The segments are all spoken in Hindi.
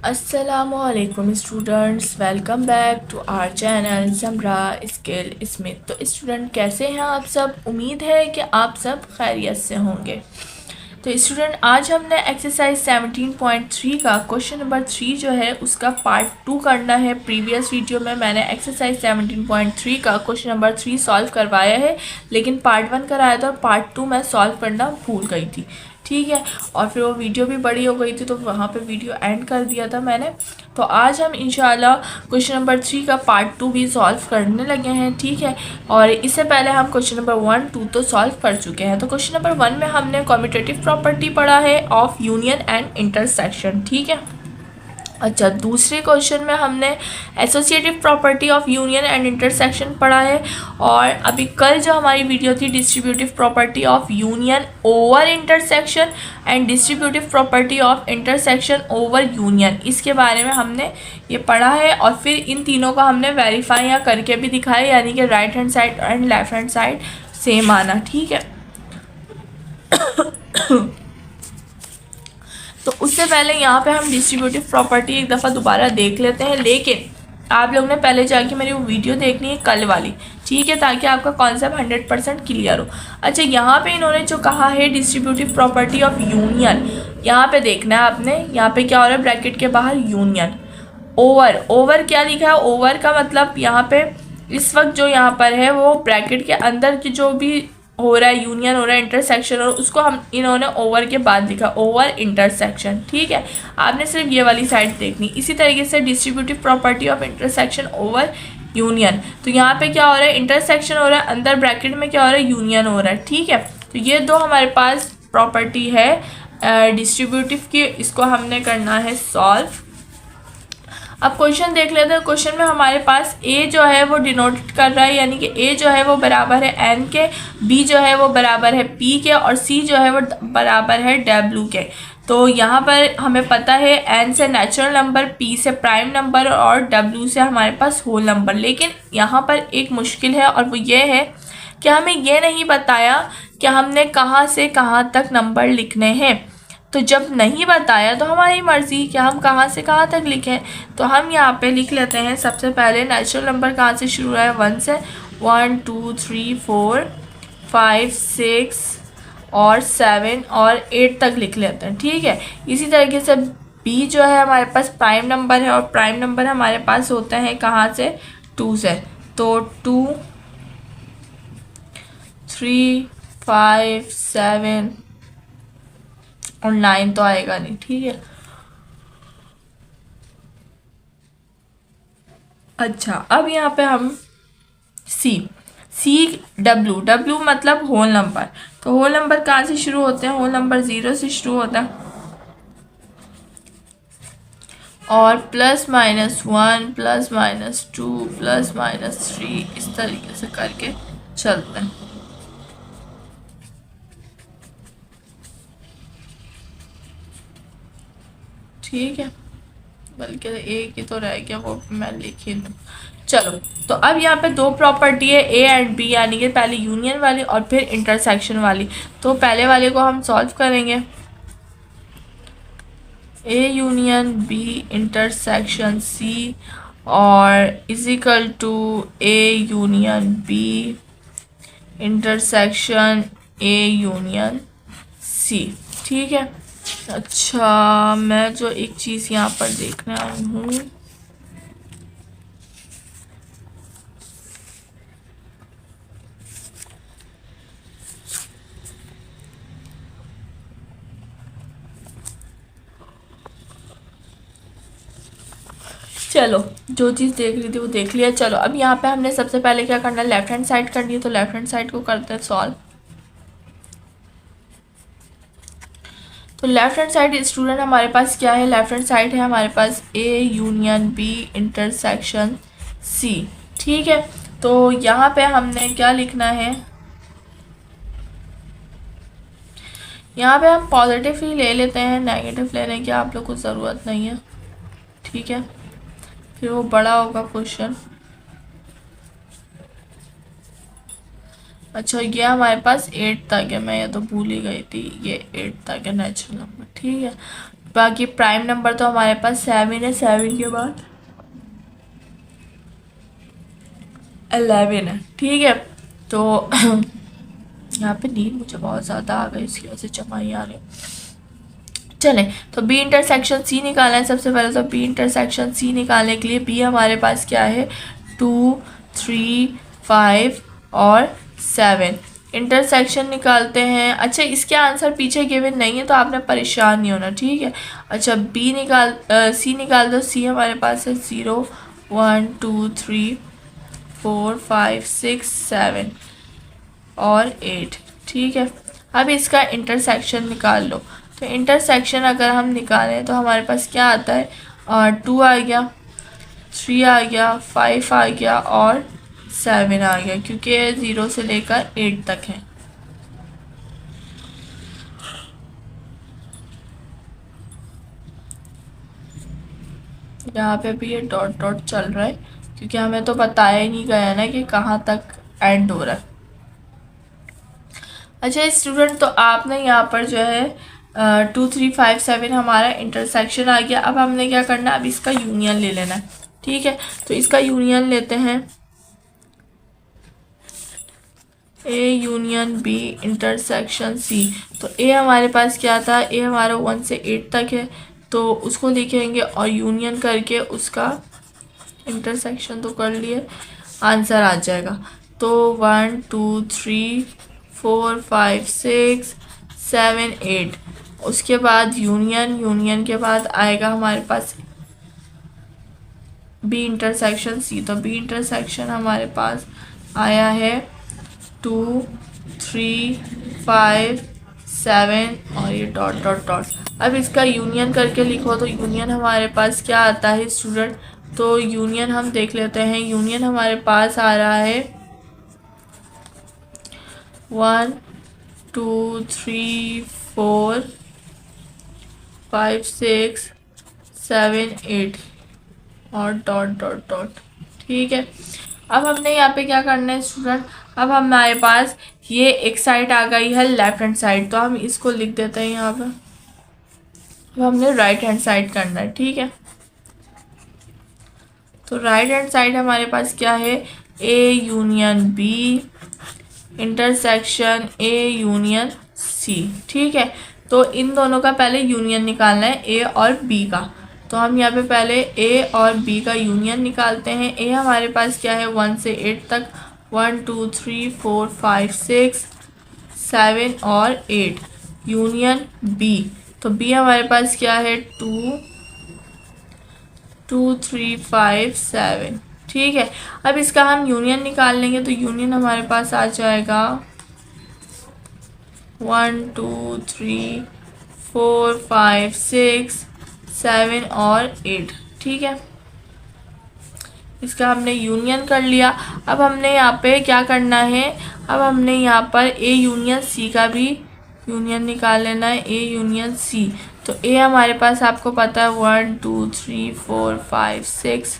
अस्सलामुअलैकुम students, welcome back to our channel Zamra skill smith. तो स्टूडेंट कैसे हैं आप सब? उम्मीद है कि आप सब खैरियत से होंगे। तो स्टूडेंट आज हमने एक्सरसाइज 17.3 का क्वेश्चन नंबर 3 जो है उसका पार्ट 2 करना है। प्रीवियस वीडियो में मैंने एक्सरसाइज 17.3 का क्वेश्चन नंबर 3 सॉल्व करवाया है, लेकिन पार्ट 1 कराया था और पार्ट 2 मैं सॉल्व करना भूल गई थी। ठीक है, और फिर वो वीडियो भी बड़ी हो गई थी तो वहाँ पे वीडियो एंड कर दिया था मैंने। तो आज हम इंशाल्लाह क्वेश्चन नंबर 3 का पार्ट 2 भी सॉल्व करने लगे हैं। ठीक है, और इससे पहले हम क्वेश्चन नंबर 1, 2 तो सॉल्व कर चुके हैं। तो क्वेश्चन नंबर 1 में हमने कम्यूटेटिव प्रॉपर्टी पढ़ा है ऑफ यूनियन एंड इंटरसेक्शन। ठीक है, अच्छा, दूसरे क्वेश्चन में हमने associative property of union and intersection पढ़ा है। और अभी कल जो हमारी वीडियो थी distributive property of union over intersection and distributive property of intersection over union, इसके बारे में हमने ये पढ़ा है। और फिर इन तीनों का हमने वेरीफाई या करके भी दिखाया, यानी कि right hand side and left hand side same आना। ठीक है, तो उससे पहले यहाँ पे हम डिस्ट्रीब्यूटिव प्रॉपर्टी एक दफ़ा दोबारा देख लेते हैं, लेकिन आप लोग ने पहले जाके मेरी वो वीडियो देखनी है कल वाली। ठीक है, ताकि आपका कॉन्सेप्ट 100% क्लियर हो। अच्छा, यहाँ पे इन्होंने जो कहा है डिस्ट्रीब्यूटिव प्रॉपर्टी ऑफ यूनियन, यहाँ पे देखना है आपने। यहाँ पे क्या हो रहा है, ब्रैकेट के बाहर यूनियन ओवर। ओवर क्या लिखा है? ओवर का मतलब यहाँ पे इस वक्त जो यहाँ पर है वो ब्रैकेट के अंदर की जो भी हो रहा है, यूनियन हो रहा है, इंटरसेक्शन हो रहा है, उसको हम इन्होंने ओवर के बाद लिखा, ओवर इंटरसेक्शन। ठीक है, आपने सिर्फ ये वाली साइड देखनी। इसी तरीके से distributive property of intersection over union, तो यहाँ पे क्या हो रहा है, इंटरसेक्शन हो रहा है, अंदर ब्रैकेट में क्या हो रहा है, यूनियन हो रहा है। ठीक है, तो ये दो हमारे पास प्रॉपर्टी है डिस्ट्रीब्यूटिव की, इसको हमने करना है सॉल्व। अब क्वेश्चन देख लेते हैं। क्वेश्चन में हमारे पास ए जो है वो डिनोट कर रहा है, यानी कि ए जो है वो बराबर है एन के, बी जो है वो बराबर है पी के, और सी जो है वो बराबर है डब्ल्यू के। तो यहाँ पर हमें पता है एन से नेचुरल नंबर, पी से प्राइम नंबर और डब्ल्यू से हमारे पास होल नंबर। लेकिन यहाँ पर एक मुश्किल है, और वो ये है कि हमें ये नहीं बताया कि हमने कहाँ से कहाँ तक नंबर लिखने हैं। तो जब नहीं बताया तो हमारी मर्ज़ी कि हम कहाँ से कहाँ तक लिखें। तो हम यहाँ पे लिख लेते हैं। सबसे पहले नेचुरल नंबर कहाँ से शुरू है, 1 से। 1 2 3 4 5 6 और 7 और 8 तक लिख लेते हैं। ठीक है, इसी तरीके से बी जो है हमारे पास प्राइम नंबर है, और प्राइम नंबर हमारे पास होते हैं कहाँ से, 2 से। तो 2 3 5 7 और 9 तो आएगा नहीं। ठीक है, अच्छा, अब यहाँ पे हम सी, सी डब्ल्यू, डब्ल्यू मतलब होल नंबर। तो होल नंबर कहाँ से शुरू होते हैं, होल नंबर 0 से शुरू होता है, और +-1 +-2 +-3 इस तरीके से करके चलते हैं। ठीक है, बल्कि एक ही तो रह गया, वो मैं लिख ही दूँ। चलो, तो अब यहाँ पे दो प्रॉपर्टी है ए एंड बी, यानी कि पहले यूनियन वाली और फिर इंटरसेक्शन वाली। तो पहले वाले को हम सॉल्व करेंगे, A union B intersection C, और is equal to A union B intersection A union सी। ठीक है, अच्छा, मैं जो एक चीज़ यहाँ पर देखने आई हूँ, चलो जो चीज़ देख रही थी वो देख लिया। चलो, अब यहाँ पे हमने सबसे पहले क्या करना है, लेफ्ट हैंड साइड करनी है। तो लेफ्ट हैंड साइड को करते हैं सॉल्व। तो लेफ्ट हैंड साइड स्टूडेंट हमारे पास क्या है, लेफ्ट हैंड साइड है हमारे पास A union B intersection C. ठीक है, तो यहाँ पे हमने क्या लिखना है, यहाँ पे हम पॉजिटिव ही ले लेते हैं, नेगेटिव लेने की आप लोग को ज़रूरत नहीं है। ठीक है, फिर वो बड़ा होगा क्वेश्चन। अच्छा, ये हमारे पास 8 तक है, मैं ये तो भूल ही गई थी, ये 8 तक है नेचुरल नंबर। ठीक है, बाकी प्राइम नंबर तो हमारे पास 7 है, 7 के बाद 11 है। ठीक है, तो यहाँ पे नींद मुझे बहुत ज़्यादा आ गई, इसकी वजह से चमाई आ रही। चलें, तो बी इंटरसेक्शन सी निकालना है सबसे पहले। तो बी इंटरसेक्शन सी निकालने के लिए बी हमारे पास क्या है, 2, 3, 5 और 7 इंटरसेक्शन निकालते हैं। अच्छा, इसके आंसर पीछे गिवन नहीं है तो आपने परेशान नहीं होना, ठीक है। अच्छा, सी निकाल दो। सी हमारे पास है 0, 1, 2, 3, 4, 5, 6, 7 और 8। ठीक है, अब इसका इंटरसेक्शन निकाल लो। तो इंटरसेक्शन अगर हम निकालें तो हमारे पास क्या आता है, 2 आ गया, 3 आ गया, 5 आ गया और 7 आ गया, क्योंकि 0 से लेकर 8 तक है। यहाँ पे भी ये डॉट डॉट चल रहा है क्योंकि हमें तो बताया ही नहीं गया ना कि कहाँ तक एंड हो रहा है। अच्छा स्टूडेंट, तो आपने यहाँ पर जो है 2, 3, 5, 7 हमारा इंटरसेक्शन आ गया। अब हमने क्या करना है, अब इसका यूनियन ले लेना है। ठीक है, तो इसका यूनियन लेते हैं, ए यूनियन बी इंटरसेक्शन सी। तो ए हमारे पास क्या था, ए हमारा 1 से 8 तक है, तो उसको लिखेंगे और यूनियन करके उसका इंटरसेक्शन तो कर लिए, आंसर आ जाएगा। तो 1, 2, 3, 4, 5, 6, 7, 8, उसके बाद यूनियन के बाद आएगा हमारे पास बी इंटरसेक्शन सी। तो बी इंटरसेक्शन हमारे पास आया है 2, 3, 5, 7 और ये डॉट डॉट डॉट। अब इसका यूनियन करके लिखो तो यूनियन हमारे पास क्या आता है स्टूडेंट, तो यूनियन हम देख लेते हैं। यूनियन हमारे पास आ रहा है 1, 2, 3, 4, 5, 6, 7, 8 और डॉट डॉट डॉट। ठीक है, अब हमने यहाँ पे क्या करना है स्टूडेंट, अब हमारे पास ये एक साइड आ गई है लेफ्ट हैंड साइड, तो हम इसको लिख देते हैं यहाँ पे। अब हमने राइट हैंड साइड करना है। ठीक है, तो राइट हैंड साइड हमारे पास क्या है, a union B intersection A union सी। ठीक है, तो इन दोनों का पहले यूनियन निकालना है, ए और बी का। तो हम यहाँ पे पहले ए और बी का यूनियन निकालते हैं। ए हमारे पास क्या है 1 से 8 तक, 1, 2, 3, 4, 5, 6, 7 और 8 यूनियन बी। तो बी हमारे पास क्या है 2, 2, 3, 5, 7। ठीक है, अब इसका हम यूनियन निकाल लेंगे तो यूनियन हमारे पास आ जाएगा 1, 2, 3, 4, 5, 6, 7 और 8। ठीक है, इसका हमने यूनियन कर लिया। अब हमने यहाँ पे क्या करना है, अब हमने यहाँ पर ए यूनियन सी का भी यूनियन निकाल लेना है, ए यूनियन सी। तो ए हमारे पास आपको पता है 1, 2, 3, 4, 5, 6,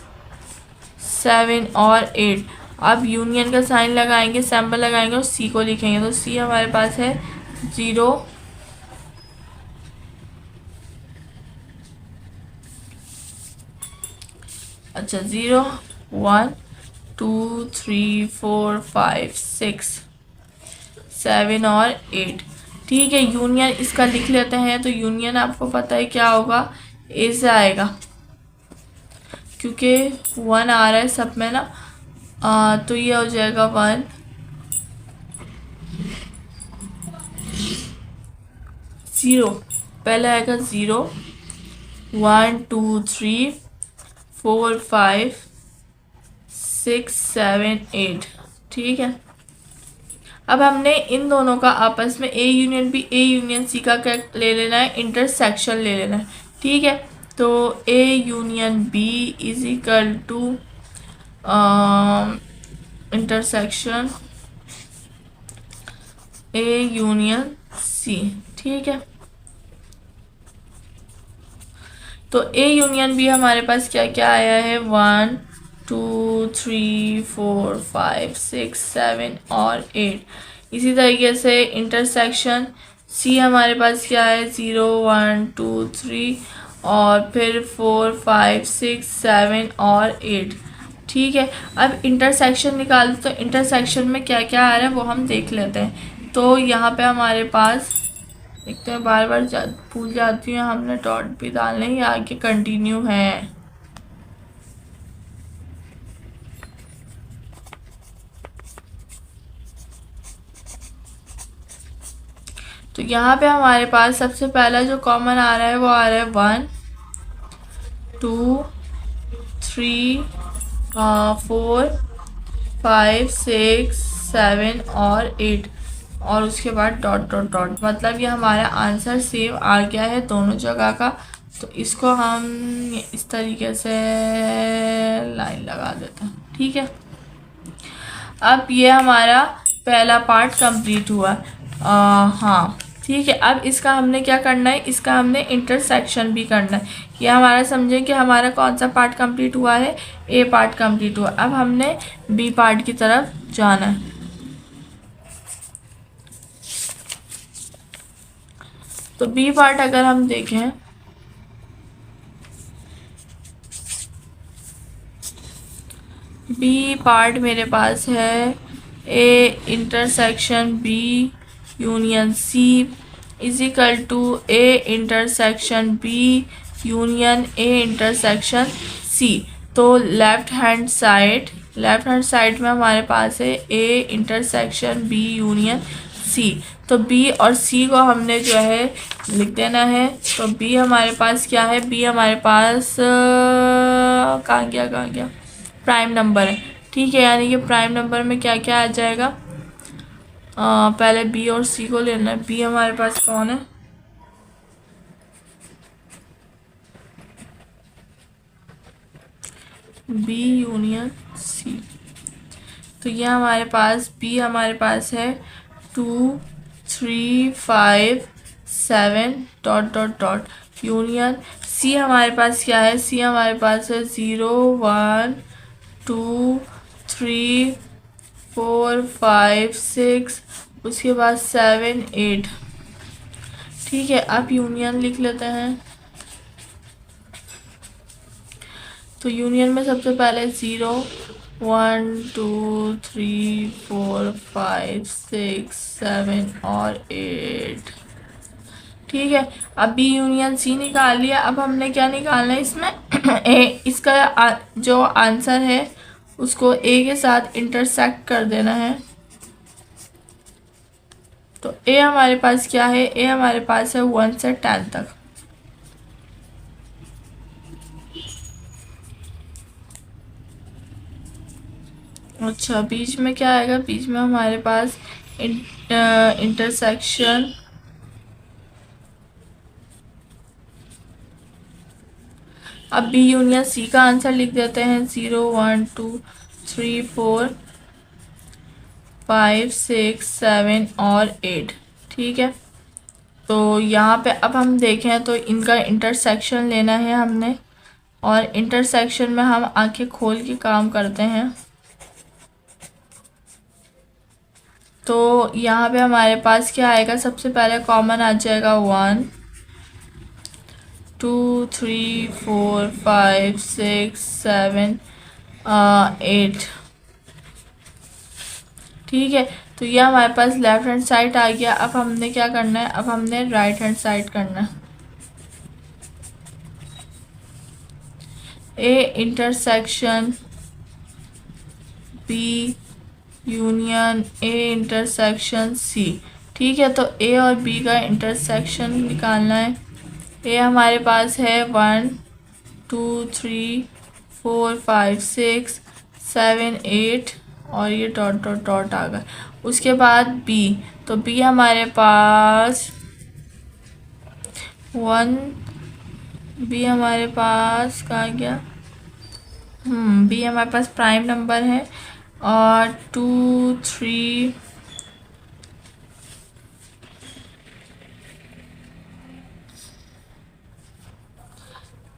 7 और 8। अब यूनियन का साइन लगाएंगे, सिंबल लगाएंगे और सी को लिखेंगे। तो सी हमारे पास है 0, अच्छा 0, 1, 2, 3, 4, 5, 6, 7 और 8। ठीक है, यूनियन इसका लिख लेते हैं। तो यूनियन आपको पता है क्या होगा, ए से आएगा क्योंकि 1 आ रहा है सब में ना, तो ये हो जाएगा 1, 0, पहले आएगा 0, 1, 2, 3, 4, 5, 6, 7, 8। ठीक है, अब हमने इन दोनों का आपस में a union b a union c का क्या ले लेना है, इंटरसेक्शन ले लेना है। ठीक है, तो A union B is equal to intersection A union सी। ठीक है, तो ए यूनियन बी हमारे पास क्या क्या आया है, 1, 2, 3, 4, 5, 6, 7 और 8। इसी तरीके से इंटरसेक्शन सी हमारे पास क्या है 0 1 2 3 और फिर 4 5 6 7 और 8। ठीक है, अब इंटरसेक्शन निकाल, तो इंटरसेक्शन में क्या क्या आ रहा है वो हम देख लेते हैं। तो यहाँ पे हमारे पास देखते हैं, बार बार भूल जाती हूँ, हमने डॉट भी डालना है, ये आगे कंटिन्यू है। तो यहाँ पे हमारे पास सबसे पहला जो कॉमन आ रहा है वो आ रहा है 1 2 3 4 5 6 7 और 8 और उसके बाद डॉट डॉट डॉट, मतलब ये हमारा आंसर सेम आ गया है दोनों जगह का। तो इसको हम इस तरीके से लाइन लगा देते हैं। ठीक है, अब ये हमारा पहला पार्ट कंप्लीट हुआ। हाँ ठीक है, अब इसका हमने क्या करना है, इसका हमने इंटरसेक्शन भी करना है। ये हमारा समझें कि हमारा कौन सा पार्ट कंप्लीट हुआ है, ए पार्ट कंप्लीट हुआ। अब हमने बी पार्ट की तरफ जाना है। तो बी पार्ट अगर हम देखें, बी पार्ट मेरे पास है A intersection B union C is equal to A intersection B union A intersection सी। तो लेफ्ट हैंड साइड में हमारे पास है A intersection B union C. तो बी और सी को हमने जो है लिख देना है। तो बी हमारे पास क्या है, बी हमारे पास कहाँ गया प्राइम नंबर है। ठीक है, यानी कि प्राइम नंबर में क्या क्या आ जाएगा, पहले बी और सी को लेना है। बी हमारे पास कौन है, बी यूनियन सी। तो ये हमारे पास बी हमारे पास है 2 3 5 7 dot dot dot union C हमारे पास क्या है, सी हमारे पास है 0 1 2 3 4 5 6 उसके बाद 7 8। ठीक है, अब यूनियन लिख लेते हैं। तो यूनियन में सबसे पहले 0 1 2 3 4 5 6 7 और 8। ठीक है, अब बी यूनियन सी निकाल लिया। अब हमने क्या निकालना है इसमें इसका जो आंसर है उसको ए के साथ इंटरसेक्ट कर देना है। तो ए हमारे पास क्या है, ए हमारे पास है 1 से 10 तक। अच्छा, बीच में क्या आएगा, बीच में हमारे पास इंटरसेक्शन अब बी यूनियन सी का आंसर लिख देते हैं 0 1 2 3 4 5 6 7 और 8। ठीक है, तो यहाँ पे अब हम देखें तो इनका इंटरसेक्शन लेना है हमने, और इंटरसेक्शन में हम आंखें खोल के काम करते हैं। तो यहाँ पे हमारे पास क्या आएगा, सबसे पहले कॉमन आ जाएगा 1 2 3 4 5 6 7 8। ठीक है, तो ये हमारे पास लेफ्ट हैंड साइड आ गया। अब हमने क्या करना है, अब हमने राइट हैंड साइड करना है। A intersection B union A intersection C. ठीक है, तो ए और बी का इंटरसेक्शन निकालना है। ए हमारे पास है 1 2 3 4 5 6 7 8 और ये डॉट डॉट डॉट आ गया। उसके बाद बी, तो बी हमारे पास 1, बी हमारे पास कहाँ गया, बी हमारे पास प्राइम नंबर है, और 2 3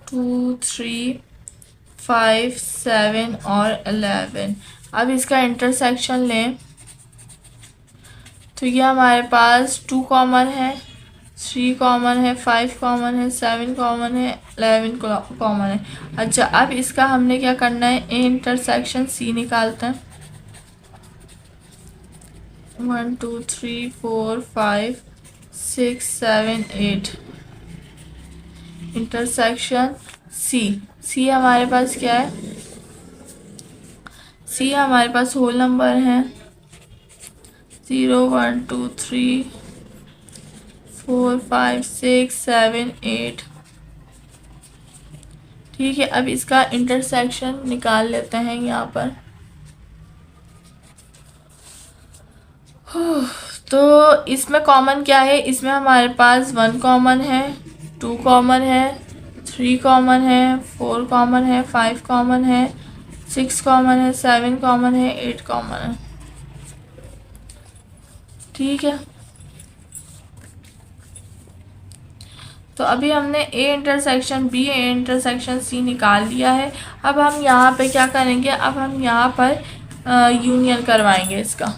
2 3 5 7 और 11। अब इसका इंटरसेक्शन लें तो ये हमारे पास 2 कॉमन है, 3 कॉमन है, 5 कॉमन है, 7 कॉमन है, 11 कॉमन है। अच्छा, अब इसका हमने क्या करना है, ए इंटरसेक्शन सी निकालते हैं। 1 2 3 4 5 6 7 8 इंटरसेक्शन सी। सी हमारे पास क्या है, सी हमारे पास होल नंबर है 0 1 2 3 4 5 6 7 8। ठीक है, अब इसका इंटरसेक्शन निकाल लेते हैं यहाँ पर। तो इसमें कॉमन क्या है, इसमें हमारे पास 1 कॉमन है, 2 कॉमन है, 3 कॉमन है, 4 कॉमन है, 5 कॉमन है, 6 कॉमन है, 7 कॉमन है, 8 कॉमन है। ठीक है, तो अभी हमने A intersection B, A intersection C निकाल लिया है। अब हम यहाँ पे क्या करेंगे, अब हम यहाँ पर यूनियन करवाएंगे इसका।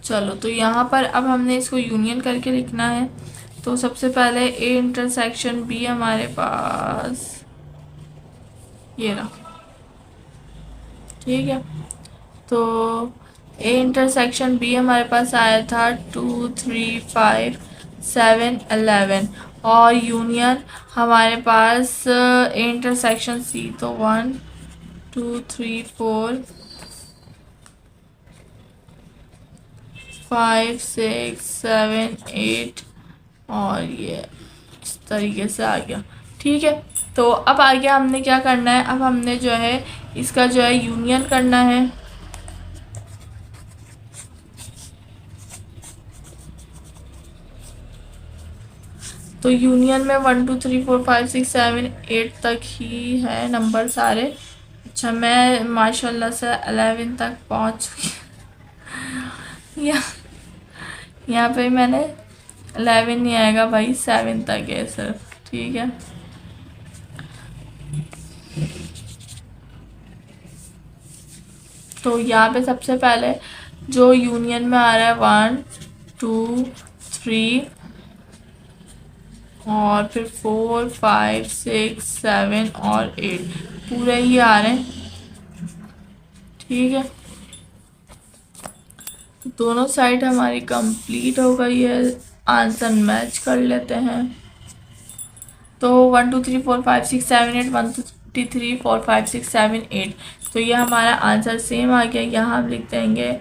चलो, तो यहाँ पर अब हमने इसको यूनियन करके लिखना है। तो सबसे पहले ए इंटरसेक्शन बी हमारे पास ये रहा। ठीक है, तो ए इंटरसेक्शन बी हमारे पास आया था 2 3 5 7 11 और यूनियन हमारे पास ए इंटरसेक्शन सी, तो 1 2 3 4 5 6 7 8 और ये इस तरीके से आ गया। ठीक है, तो अब आगे हमने क्या करना है, अब हमने जो है इसका जो है यूनियन करना है। तो यूनियन में 1 2 3 4 5 6 7 8 तक ही है नंबर सारे। अच्छा, मैं माशाल्लाह से 11 तक पहुंच चुकी। यहाँ पे मैंने 11 नहीं आएगा भाई, 7 तक है सिर्फ। ठीक है, तो यहाँ पे सबसे पहले जो यूनियन में आ रहा है 1 2 3 और फिर 4 5 6 7 और 8 पूरे ही आ रहे हैं। ठीक है, दोनों साइड हमारी कंप्लीट हो गई है। आंसर मैच कर लेते हैं। तो 1 2 3 4 5 6 7 8 1 2 3 4 5 6 7 8, तो ये हमारा आंसर सेम आ गया। यहाँ हम लिख देंगे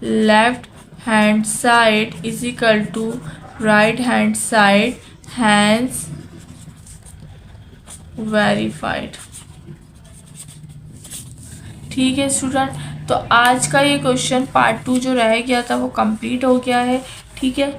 left hand side is equal to right hand side, hence verified. ठीक है स्टूडेंट, तो आज का ये क्वेश्चन पार्ट 2 जो रह गया था वो कंप्लीट हो गया है। ठीक है,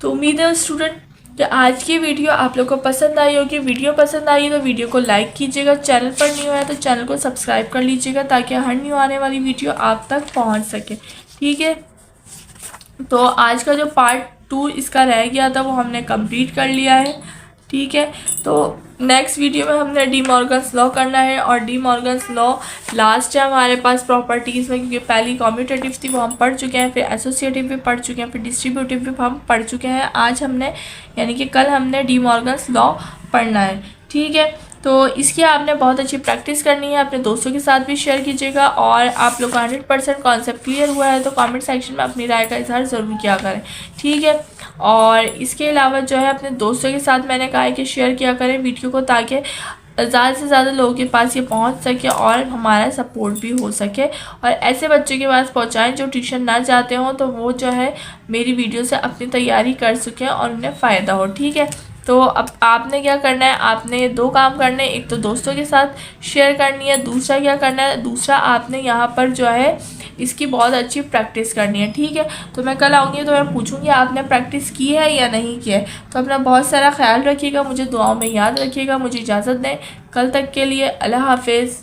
तो उम्मीद है स्टूडेंट कि आज की वीडियो आप लोग को पसंद आई होगी। वीडियो पसंद आई तो वीडियो को लाइक कीजिएगा, चैनल पर न्यू है तो चैनल को सब्सक्राइब कर लीजिएगा ताकि हर न्यू आने वाली वीडियो आप तक पहुंच सके। ठीक है, तो आज का जो पार्ट 2 इसका रह गया था वो हमने कंप्लीट कर लिया है। ठीक है, तो नेक्स्ट वीडियो में हमने डी मॉर्गन्स लॉ करना है और डी मॉर्गन्स लॉ लास्ट है हमारे पास प्रॉपर्टीज़ में, क्योंकि पहली कॉम्यूटेटिव थी वो हम पढ़ चुके हैं, फिर एसोसिएटिव भी पढ़ चुके हैं, फिर डिस्ट्रीब्यूटिव भी हम पढ़ चुके हैं। आज हमने यानी कि कल हमने डी मॉर्गन्स लॉ पढ़ना है। ठीक है, तो इसकी आपने बहुत अच्छी प्रैक्टिस करनी है, अपने दोस्तों के साथ भी शेयर कीजिएगा और आप लोग 100% कॉन्सेप्ट क्लियर हुआ है तो कमेंट सेक्शन में अपनी राय का इजहार ज़रूर किया करें। ठीक है, और इसके अलावा जो है अपने दोस्तों के साथ मैंने कहा है कि शेयर किया करें वीडियो को ताकि ज़्यादा से ज़्यादा लोगों के पास ये पहुंच सके और हमारा सपोर्ट भी हो सके, और ऐसे बच्चों के पास पहुंचाएं जो ट्यूशन ना जाते हों तो वो जो है मेरी वीडियो से अपनी तैयारी कर सकें और उन्हें फ़ायदा हो। ठीक है, तो अब आपने क्या करना है, आपने 2 काम करने हैं। एक तो दोस्तों के साथ शेयर करनी है, दूसरा क्या करना है, दूसरा आपने यहाँ पर जो है इसकी बहुत अच्छी प्रैक्टिस करनी है। ठीक है, तो मैं कल आऊँगी तो मैं पूछूँगी आपने प्रैक्टिस की है या नहीं की है। तो अपना बहुत सारा ख्याल रखिएगा, मुझे दुआओं में याद रखिएगा। मुझे इजाज़त दें, कल तक के लिए अल्लाह हाफिज़।